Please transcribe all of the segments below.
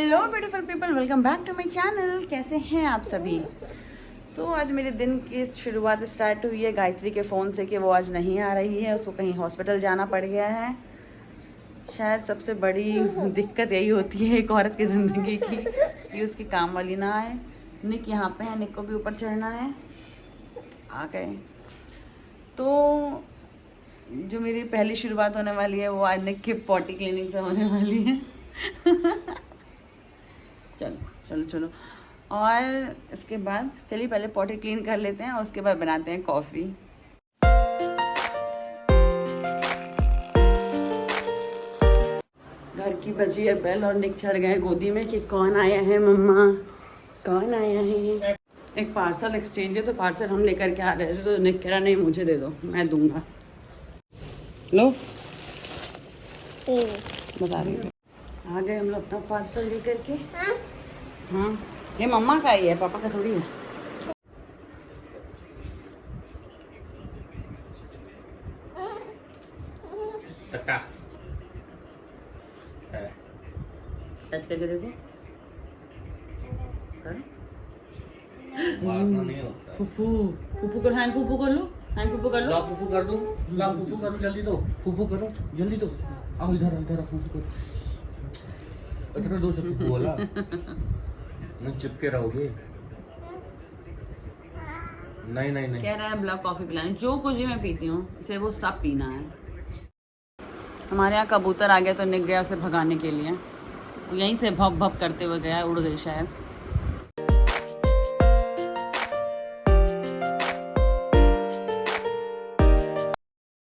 Hello beautiful people, welcome back to my channel. कैसे हैं आप सभी? आज मेरे दिन की शुरुआत स्टार्ट हुई है गायत्री के फ़ोन से कि वो आज नहीं आ रही है, उसको कहीं हॉस्पिटल जाना पड़ गया है। शायद सबसे बड़ी दिक्कत यही होती है एक औरत की ज़िंदगी की कि उसकी काम वाली ना आए। निक यहाँ पे है, निक को भी ऊपर चढ़ना है। आ गए तो जो मेरी पहली शुरुआत होने वाली है वो आज निक के पॉटी क्लीनिंग से होने वाली है। चलो चलो चलो। और इसके बाद चलिए पहले पॉटी क्लीन कर लेते हैं और उसके बाद बनाते हैं कॉफ़ी। घर की बजी है बेल और निक चढ़ गए गोदी में कि कौन आया है मम्मा, कौन आया है। एक पार्सल एक्सचेंज है तो पार्सल हम लेकर के आ रहे थे तो निक कह रहा नहीं मुझे दे दो, मैं दूंगा। लो बता रही हूँ, आ गए हम लोग अपना पार्सल लेकर के। हाँ ये मम्मा का ही है, पापा का थोड़ी है। टच करके देखो, कर फूफू फूफू कर, हैंड फूफू कर लो, हैंड फूफू कर लो। फूफू कर दो, ला फूफू करो, जल्दी दो, फूफू करो जल्दी दो। आओ इधर इधर फूफू करो, इधर दो से फूफू बोला मैं चिपके रहोगे। नहीं नहीं नहीं कह रहा है ब्लैक कॉफी पिलानी, जो कुछ भी मैं पीती हूँ इसे वो सब पीना है। हमारे यहाँ कबूतर आ गया तो निक गया उसे भगाने के लिए, यहीं से भप भप करते हुए गया, उड़ गई शायद।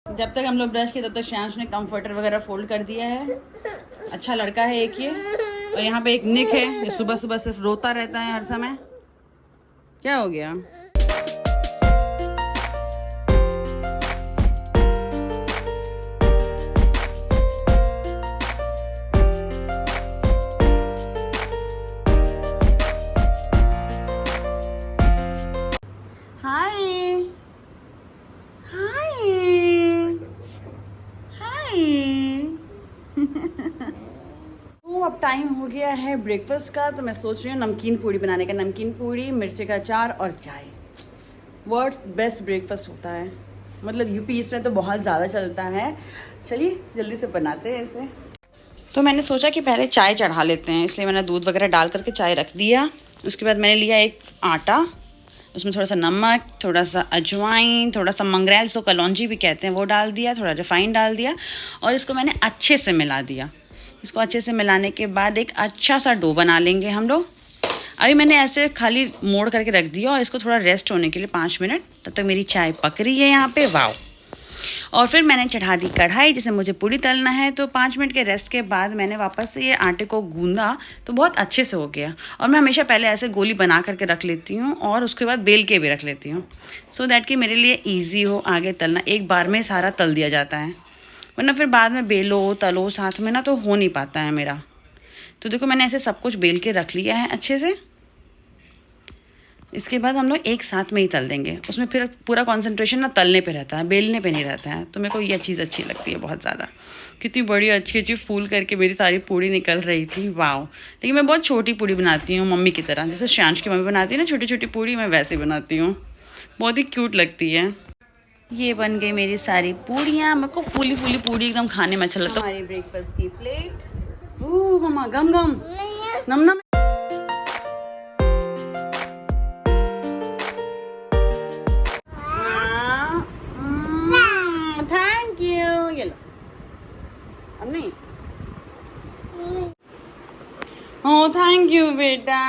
जब तक हम लोग ब्रश किए तब तक श्यांश ने कंफर्टर वगैरह फोल्ड कर दिया है। अच्छा लड़का है एक ये। और यहाँ पे एक निक है, ये सुबह सुबह सिर्फ रोता रहता है हर समय। क्या हो गया? हाय हाय हाय। तो अब टाइम हो गया है ब्रेकफास्ट का, तो मैं सोच रही हूँ नमकीन पूड़ी बनाने का। नमकीन पूड़ी, मिर्ची का अचार और चाय, वर्ड्स बेस्ट ब्रेकफास्ट होता है। मतलब यूपी ईस्ट में तो बहुत ज़्यादा चलता है। चलिए जल्दी से बनाते हैं इसे। तो मैंने सोचा कि पहले चाय चढ़ा लेते हैं, इसलिए मैंने दूध वगैरह डाल करके चाय रख दिया। उसके बाद मैंने लिया एक आटा, उसमें थोड़ा सा नमक, थोड़ा सा अजवाइन, थोड़ा सा मंगरेल सो कलौंजी भी कहते हैं वो डाल दिया, थोड़ा रिफाइंड डाल दिया और इसको मैंने अच्छे से मिला दिया। इसको अच्छे से मिलाने के बाद एक अच्छा सा डो बना लेंगे हम लोग। अभी मैंने ऐसे खाली मोड़ करके रख दिया और इसको थोड़ा रेस्ट होने के लिए 5 मिनट। तब तक मेरी चाय पक रही है यहाँ पे, वाव। और फिर मैंने चढ़ा दी कढ़ाई, जैसे मुझे पूड़ी तलना है। तो 5 मिनट के रेस्ट के बाद मैंने वापस से ये आटे को गूंदा तो बहुत अच्छे से हो गया। और मैं हमेशा पहले ऐसे गोली बना करके रख लेती हूँ और उसके बाद बेल के भी रख लेती हूँ, सो दैट कि मेरे लिए ईजी हो आगे तलना। एक बार में सारा तल दिया जाता है, वरना फिर बाद में बेलो तलो साथ में ना तो हो नहीं पाता है मेरा। तो देखो मैंने ऐसे सब कुछ बेल के रख लिया है अच्छे से। इसके बाद हम लोग एक साथ में ही तल देंगे, उसमें फिर पूरा कंसंट्रेशन ना तलने पे रहता है, बेलने पे नहीं रहता है। तो मेरे को ये चीज़ अच्छी लगती है बहुत ज़्यादा। कितनी बड़ी अच्छी अच्छी फूल करके मेरी सारी पूड़ी निकल रही थी, वाव। लेकिन मैं बहुत छोटी पूड़ी बनाती हूँ मम्मी की तरह, जैसे श्यांश की मम्मी बनाती है ना छोटी छोटी पूड़ी, मैं वैसे बनाती हूँ, बहुत ही क्यूट लगती है। ये बन गई मेरी सारी पूड़ियाँ। मेरे को फूली फूली पूड़ी एकदम खाने में अच्छा लगता है। हमारी ब्रेकफास्ट की प्लेट, मम्मा गम गम नम नम। Thank you. ये लो, अब नहीं। ओ थैंक यू बेटा।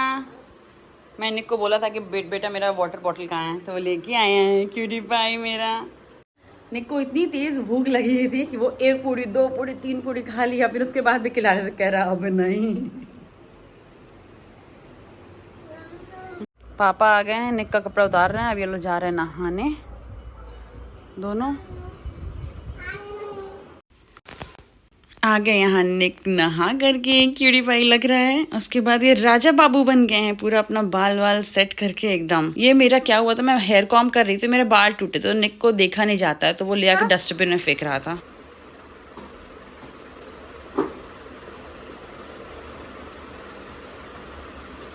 मैंने निक को बोला था कि बेटा मेरा वाटर बॉटल कहाँ है, तो वो लेके आए हैं क्यूटी पाई मेरा। निक को इतनी तेज भूख लगी थी कि वो 1 पूड़ी 2 पूड़ी 3 पूड़ी खा लिया, फिर उसके बाद भी खिला रहे, कह रहा अब नहीं। पापा आ गए हैं, निक का कपड़ा उतार रहे हैं, अब ये लोग जा रहे हैं नहाने दोनों। आ गए यहाँ निक नहा करके, क्यूटी पाई लग रहा है। उसके बाद ये राजा बाबू बन गए हैं, पूरा अपना बाल वाल सेट करके एकदम। ये मेरा क्या हुआ था, मैं हेयर कॉम कर रही थी, मेरे बाल टूटे तो निक को देखा नहीं जाता है, तो वो ले आके डस्टबिन में फेंक रहा था।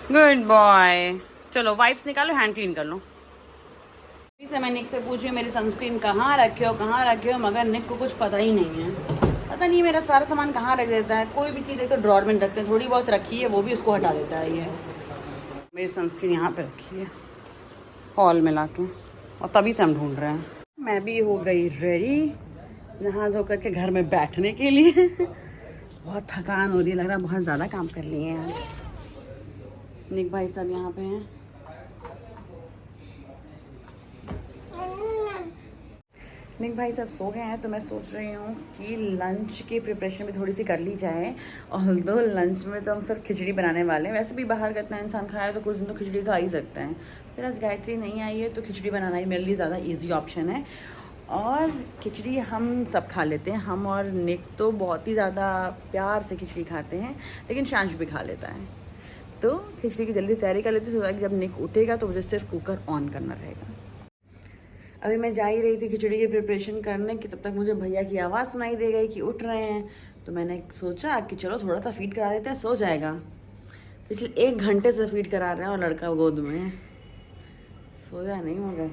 Good boy. चलो वाइप्स निकालो, हैंड क्लीन कर लो। से मैं निक से पूछी मेरी सनस्क्रीन कहाँ रखे हो, मगर निक को कुछ पता ही नहीं है। पता नहीं मेरा सारा सामान कहाँ रख देता है। कोई भी चीज़ एक तो ड्रॉर में रखते हैं, थोड़ी बहुत रखी है वो भी उसको हटा देता है। ये मेरी सनस्क्रीन यहाँ पे रखी है हॉल में लाके, और तभी से हम ढूंढ रहे हैं। मैं भी हो गई रेडी नहा धो करके घर में बैठने के लिए। बहुत थकान हो रही है, लग रहा है बहुत ज़्यादा काम कर लिए हैं आज। निक भाई साहब यहाँ पे हैं। निक भाई साहब सो गए हैं, तो मैं सोच रही हूँ कि लंच की प्रिपरेशन भी थोड़ी सी कर ली जाए। और दो लंच में तो हम सब खिचड़ी बनाने वाले हैं। वैसे भी बाहर का इतना इंसान खाया तो कुछ दिन तो खिचड़ी खा ही सकते हैं। फिर आज गायत्री नहीं आई है तो खिचड़ी बनाना ही मेरे लिए ज़्यादा ईजी ऑप्शन है। और खिचड़ी हम सब खा लेते हैं। हम और निक तो बहुत ही ज़्यादा प्यार से खिचड़ी खाते हैं, लेकिन शांश भी खा लेता है। तो खिचड़ी की जल्दी तैयारी कर लेते हैं, जब निक उठेगा तो मुझे सिर्फ कुकर ऑन करना रहेगा। अभी मैं जा ही रही थी खिचड़ी की प्रिपरेशन करने की, तब तक मुझे भैया की आवाज़ सुनाई दे गई कि उठ रहे हैं। तो मैंने सोचा कि चलो थोड़ा सा फीड करा देते हैं, सो जाएगा। पिछले 1 घंटे से फीड करा रहे हैं और लड़का गोद में है, सोया नहीं होगा।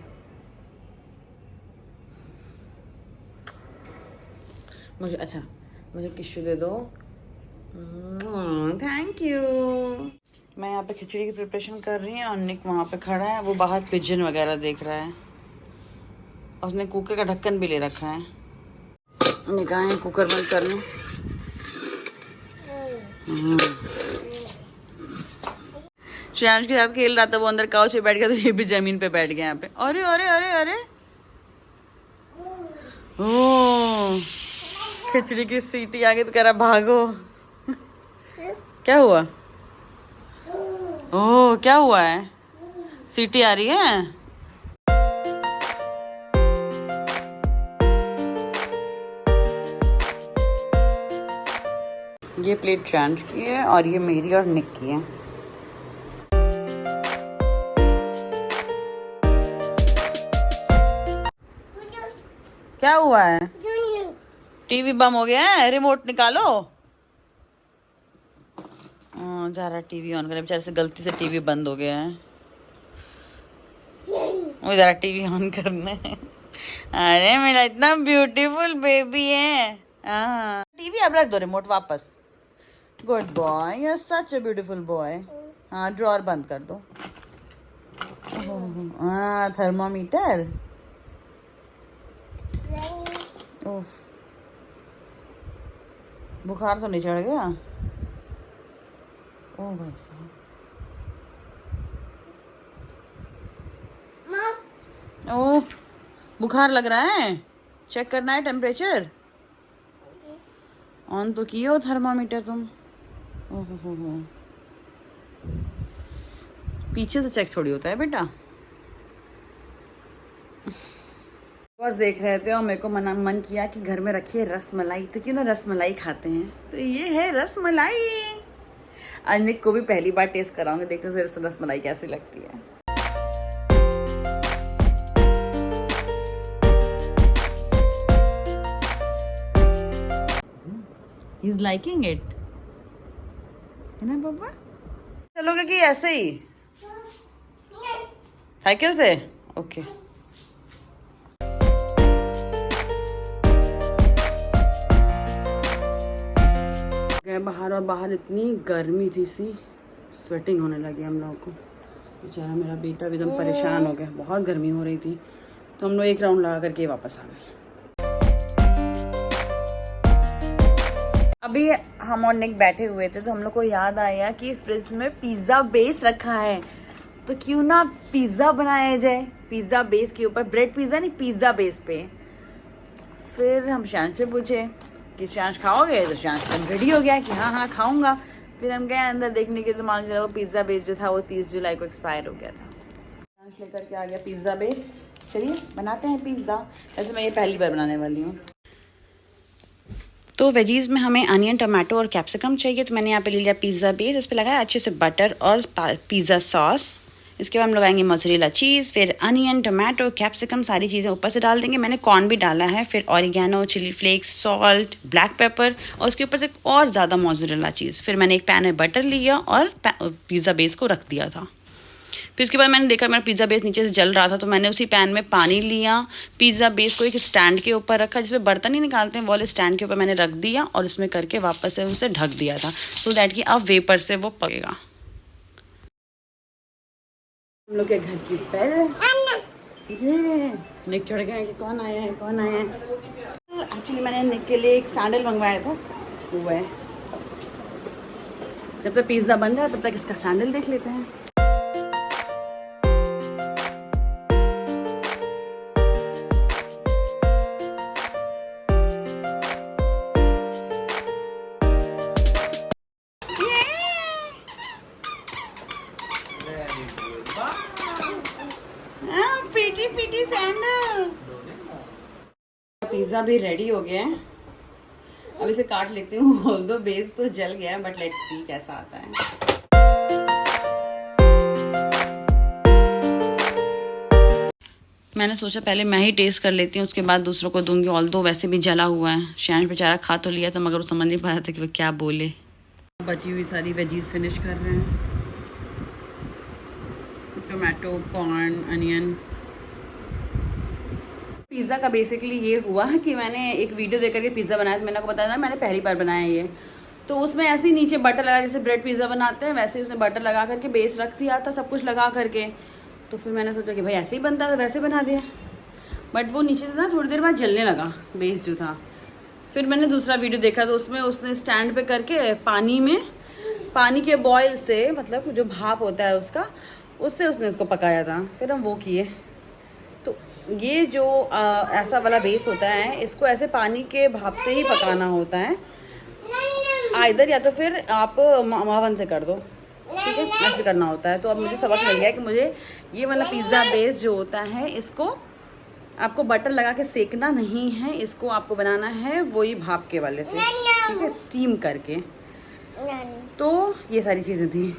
मुझे टिश्यू दे दो। Thank you. मैं यहाँ पे खिचड़ी की प्रिपरेशन कर रही हूँ और निक वहाँ पे खड़ा है, वो बाहर पिजन वगैरह देख रहा है। और उसने कुकर का ढक्कन भी ले रखा है। निकाहें कुकर बंद कर लूं। श्रेयांश के साथ खेल रहा था, वो अंदर काउच पे बैठ गया तो ये भी जमीन पे बैठ गया यहाँ पे। अरे अरे अरे अरे ओ, खिचड़ी की सीटी आ गई तो कह रहा भागो। क्या हुआ? ओह क्या हुआ है? सीटी आ रही है? ये प्लेट श्रेयांश की है और ये मेरी और निक की है। क्या हुआ है? टीवी बम हो गया है, रिमोट निकालो। जा रहा टीवी ऑन करने, बेचारे से गलती से टीवी बंद हो गया है। वो जरा टीवी ऑन करने। अरे मेरा इतना ब्यूटीफुल बेबी है। हाँ टीवी अब रख दो, रिमोट वापस। Good boy, you are such a beautiful boy. हाँ ड्रॉर बंद कर दो। हाँ थर्मामीटर। उफ, बुखार तो नहीं चढ़ गया? ओ भाई साहब, ओ बुखार लग रहा है, चेक करना है टेम्परेचर। ऑन तो किए हो थर्मामीटर तुम? ओहो हो, पीछे से चेक थोड़ी होता है बेटा। बस देख रहे थे और मेरे को मन किया कि घर में रखिए रसमलाई, तो क्यों ना रसमलाई खाते हैं। तो ये है रसमलाई। आज निक को भी पहली बार टेस्ट कराऊंगी, देखते हैं रसमलाई कैसी लगती है। He's liking it, है ना पापा? चलोगे कि ऐसे ही साइकिल से? ओके गए बाहर, और बाहर इतनी गर्मी थी सी, स्वेटिंग होने लगी हम लोगों को। बेचारा मेरा बेटा भी एकदम परेशान हो गया, बहुत गर्मी हो रही थी। तो हम लोग एक राउंड लगा करके वापस आ गए। अभी हम और निक बैठे हुए थे तो हम लोग को याद आया कि फ्रिज में पिज़्ज़ा बेस रखा है, तो क्यों ना पिज़्ज़ा बनाया जाए। पिज़्ज़ा बेस के ऊपर, ब्रेड पिज़्ज़ा नहीं, पिज़्ज़ा बेस पे। फिर हम श्रेयांश से पूछे कि श्रेयांश खाओगे, तो श्रेयांश रेडी हो गया कि हाँ हाँ खाऊंगा। फिर हम गए अंदर देखने के लिए, तो मान चलो वो पिज़्ज़ा बेस जो था वो 30 जुलाई को एक्सपायर हो गया था। श्रेयांश लेकर के आ गया पिज़्ज़ा बेस। चलिए बनाते हैं पिज़्ज़ा। वैसे मैं ये पहली बार बनाने वाली हूँ। तो वेजीज़ में हमें अनियन, टमाटो और कैप्सिकम चाहिए। तो मैंने यहाँ पे ले लिया पिज़्ज़ा बेस, इस पर लगाया अच्छे से बटर और पिज़्ज़ा सॉस। इसके बाद हम लगाएंगे मोज़रेला चीज़, फिर अनियन, टोमेटो, कैप्सिकम, सारी चीज़ें ऊपर से डाल देंगे। मैंने कॉर्न भी डाला है, फिर oregano, chilli flakes, salt, black pepper और उसके ऊपर से और ज़्यादा मोज़रेला चीज़। फिर मैंने एक पैन में बटर लिया और पिज़्ज़ा बेस को रख दिया था। फिर उसके बाद मैंने देखा मेरा पिज़्ज़ा बेस नीचे से जल रहा था, तो मैंने उसी पैन में पानी लिया, पिज़्ज़ा बेस को एक स्टैंड के ऊपर रखा, जिसमें बर्तन ही निकालते हैं, वो वाले स्टैंड के ऊपर मैंने रख दिया और उसमें करके वापस से उसे ढक दिया था, सो दैट कि अब वेपर से वो पकेगा। हम लोग के घर की बेल, ये निक चढ़ गए कि कौन आया है, कौन आया है। एक्चुअली मैंने निक के लिए एक सैंडल मंगवाया था, वो है। जब तक पिज़्ज़ा बन रहा है तब तक इसका सैंडल देख लेते हैं। Pretty pretty sandal. पिज़्ज़ा भी रेडी हो गया है, अब इसे काट लेती हूँ। ऑल्दो बेस तो जल गया है, बट लेट्स सी कैसा आता है। मैंने सोचा पहले मैं ही टेस्ट कर लेती हूँ, उसके बाद दूसरों को दूंगी। ऑल्दो वैसे भी जला हुआ है। शैन बेचारा खा तो लिया था, मगर वो समझ नहीं पा रहा था कि वो क्या बोले। बची हुई सारी वेजीज फिनिश कर रहे हैं, टोमेटो, कॉर्न, अनियन। पिज़्ज़ा का बेसिकली ये हुआ कि मैंने एक वीडियो देख करके पिज़्ज़ा बनाया था। मैंने आपको बताया था मैंने पहली बार बनाया ये, तो उसमें ऐसे ही नीचे बटर लगा, जैसे ब्रेड पिज़्ज़ा बनाते हैं वैसे ही उसने बटर लगा करके बेस रख दिया था, सब कुछ लगा करके। तो फिर मैंने सोचा कि भाई ऐसे ही बनता था, वैसे बना दिया, बट वो नीचे से ना थोड़ी देर बाद जलने लगा बेस जो था। फिर मैंने दूसरा वीडियो देखा, तो उसमें उसने स्टैंड पे करके पानी के बॉयल से, मतलब जो भाप होता है उसका, उससे उसने उसको पकाया था। फिर हम वो किए। तो ये जो ऐसा वाला बेस होता है, इसको ऐसे पानी के भाप से ही पकाना होता है आइदर, या तो फिर आप मावन से कर दो, ठीक है, ऐसे करना होता है। तो अब मुझे सबक मिल गया कि मुझे ये वाला पिज़्ज़ा बेस जो होता है, इसको आपको बटर लगा के सेकना नहीं है, इसको आपको बनाना है वही भाप के वाले से, ठीक है, स्टीम करके। तो ये सारी चीज़ें थी,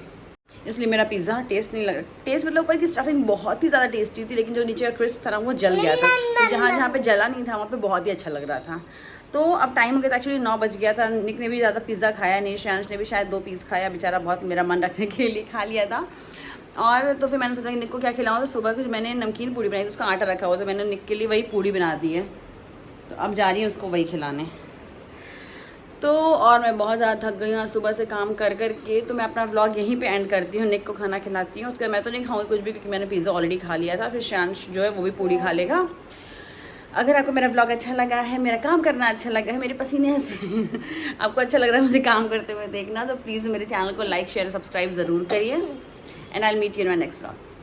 इसलिए मेरा पिज़्ज़ा टेस्ट नहीं लगा। टेस्ट मतलब ऊपर की स्टफिंग बहुत ही ज़्यादा टेस्टी थी, लेकिन जो नीचे का क्रिस्प था ना वो जल गया था। तो जहाँ पे जला नहीं था वहाँ पे बहुत ही अच्छा लग रहा था। तो अब टाइम हो गया था, एक्चुअली 9 बज गया था। निक ने भी ज़्यादा पिज़्ज़ा खाया नहीं, शैंश ने भी शायद 2 पीस खाया, बेचारा बहुत मेरा मन रखने के लिए खा लिया था। और तो फिर मैंने सोचा कि निक को क्या खिलाऊँ, तो सुबह कुछ मैंने नमकीन पूड़ी बनाई थी, उसका आटा रखा हुआ, तो मैंने निक के लिए वही पूड़ी बना दी है। तो अब जा रही हूँ उसको वही खिलाने। तो और मैं बहुत ज़्यादा थक गई हूँ सुबह से काम कर के, तो मैं अपना व्लॉग यहीं पे एंड करती हूँ। निक को खाना खिलाती हूँ, उसका मैं तो नहीं खाऊंगी कुछ भी, क्योंकि मैंने पिज़्ज़ा ऑलरेडी खा लिया था। फिर शांश जो है वो भी पूरी खा लेगा। अगर आपको मेरा व्लॉग अच्छा लगा है, मेरा काम करना अच्छा लगा है, मेरे पसीने से आपको अच्छा लग रहा है मुझे काम करते हुए देखना, तो प्लीज़ मेरे चैनल को लाइक, शेयर, सब्सक्राइब ज़रूर करिए। And I will meet you in my next vlog.